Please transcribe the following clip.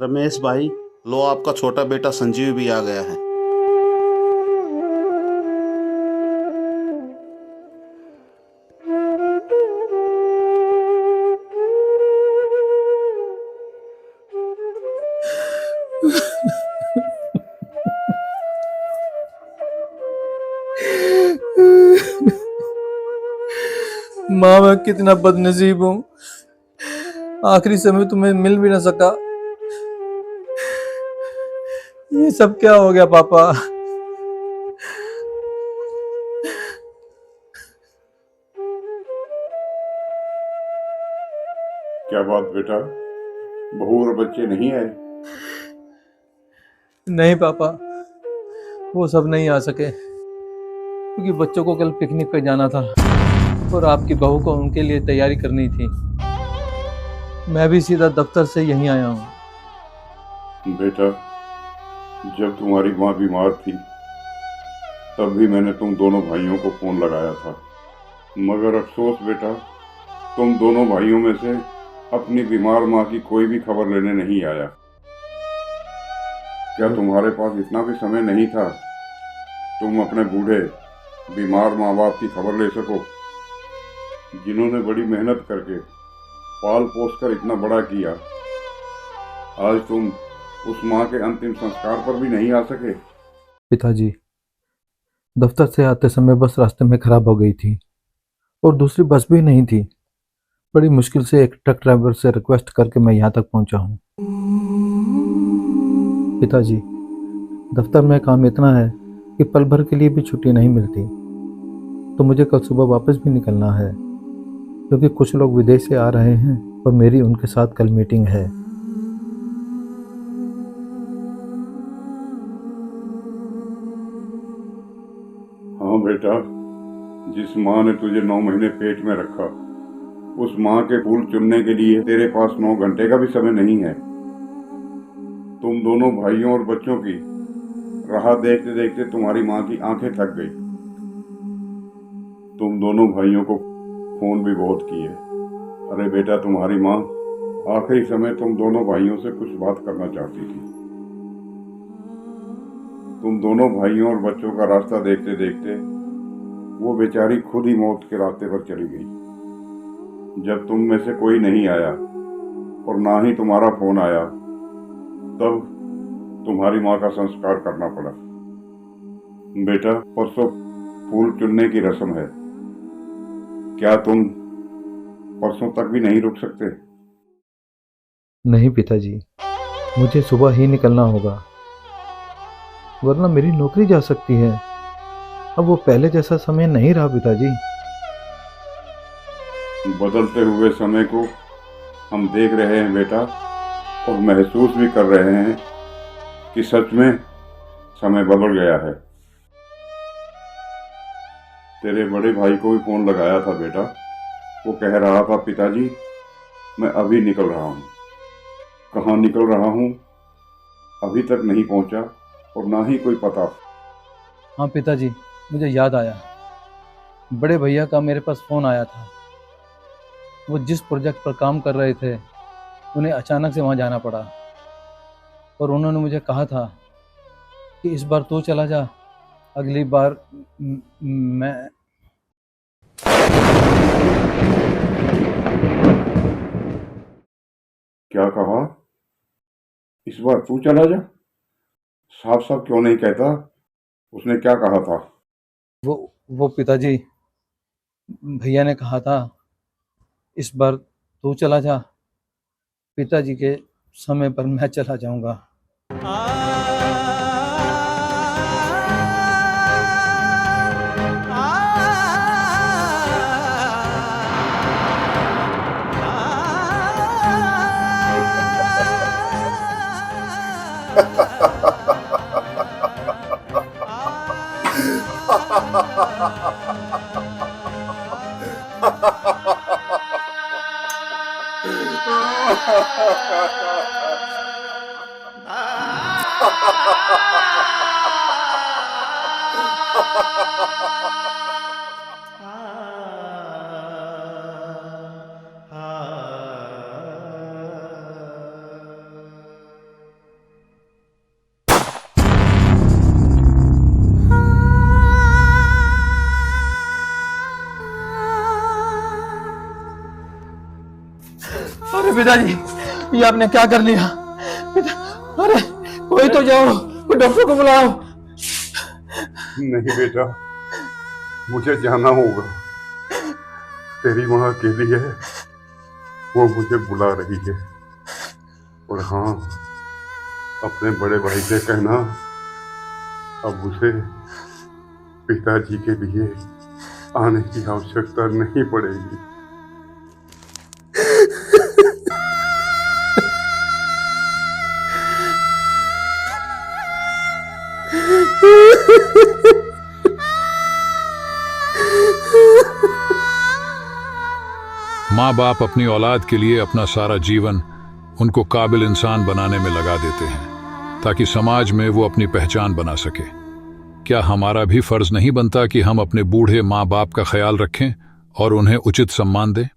रमेश भाई, लो आपका छोटा बेटा संजीव भी आ गया है। माँ, मैं कितना बदनसीब हूँ। आखिरी समय तुम्हें मिल भी ना सका। ये सब क्या हो गया पापा? क्या बात बेटा, बहू और बच्चे नहीं आए? नहीं पापा, वो सब नहीं आ सके क्योंकि बच्चों को कल पिकनिक पे जाना था और आपकी बहू को उनके लिए तैयारी करनी थी। मैं भी सीधा दफ्तर से यहीं आया हूँ। बेटा, जब तुम्हारी माँ बीमार थी तब भी मैंने तुम दोनों भाइयों को फोन लगाया था, मगर अफसोस बेटा, तुम दोनों भाइयों में से अपनी बीमार माँ की कोई भी खबर लेने नहीं आया। क्या तुम्हारे पास इतना भी समय नहीं था तुम अपने बूढ़े बीमार माँ बाप की खबर ले सको, जिन्होंने बड़ी मेहनत करके पाल पोस कर इतना बड़ा किया? आज तुम उस माँ के अंतिम संस्कार पर भी नहीं आ सके। पिताजी, दफ्तर से आते समय बस रास्ते में खराब हो गई थी और दूसरी बस भी नहीं थी। बड़ी मुश्किल से एक ट्रक ड्राइवर से रिक्वेस्ट करके मैं यहाँ तक पहुँचा हूँ। पिताजी, दफ्तर में काम इतना है कि पल भर के लिए भी छुट्टी नहीं मिलती, तो मुझे कल सुबह वापस भी निकलना है क्योंकि कुछ लोग विदेश से आ रहे हैं और मेरी उनके साथ कल मीटिंग है। हाँ बेटा, जिस माँ ने तुझे 9 महीने पेट में रखा, उस माँ के फूल चुनने के लिए तेरे पास 9 घंटे का भी समय नहीं है। तुम दोनों भाइयों और बच्चों की राह देखते देखते तुम्हारी माँ की आंखें थक गई। तुम दोनों भाइयों को फोन भी बहुत किए। अरे बेटा, तुम्हारी माँ आखिरी समय तुम दोनों भाइयों से कुछ बात करना चाहती थी। तुम दोनों भाइयों और बच्चों का रास्ता देखते देखते वो बेचारी खुद ही मौत के रास्ते पर चली गई। जब तुम में से कोई नहीं आया और ना ही तुम्हारा फोन आया, तब तुम्हारी माँ का संस्कार करना पड़ा। बेटा, परसों फूल चुनने की रस्म है, क्या तुम परसों तक भी नहीं रुक सकते? नहीं पिताजी, मुझे सुबह ही निकलना होगा, वरना मेरी नौकरी जा सकती है। अब वो पहले जैसा समय नहीं रहा पिताजी। बदलते हुए समय को हम देख रहे हैं बेटा, और महसूस भी कर रहे हैं कि सच में समय बदल गया है। तेरे बड़े भाई को भी फोन लगाया था बेटा, वो कह रहा था, पिताजी मैं अभी निकल रहा हूँ। कहाँ निकल रहा हूँ अभी तक नहीं पहुँचा और ना ही कोई पता। हाँ पिताजी, मुझे याद आया, बड़े भैया का मेरे पास फ़ोन आया था। वो जिस प्रोजेक्ट पर काम कर रहे थे, उन्हें अचानक से वहाँ जाना पड़ा और उन्होंने मुझे कहा था कि इस बार तू चला जा, अगली बार मैं। क्या कहा? इस बार तू चला जा? साफ साफ क्यों नहीं कहता? उसने क्या कहा था? वो पिताजी, भैया ने कहा था इस बार तू चला जा, पिताजी के समय पर मैं चला जाऊंगा। पिताजी, ये आपने क्या कर लिया? अरे कोई तो जाओ, कोई डॉक्टर को बुलाओ। नहीं बेटा, मुझे जाना होगा। तेरी माँ अकेली है, वो मुझे बुला रही है। और हाँ, अपने बड़े भाई से कहना अब उसे पिताजी के लिए आने की आवश्यकता नहीं पड़ेगी। माँ बाप अपनी औलाद के लिए अपना सारा जीवन उनको काबिल इंसान बनाने में लगा देते हैं ताकि समाज में वो अपनी पहचान बना सके। क्या हमारा भी फर्ज नहीं बनता कि हम अपने बूढ़े माँ बाप का ख्याल रखें और उन्हें उचित सम्मान दें?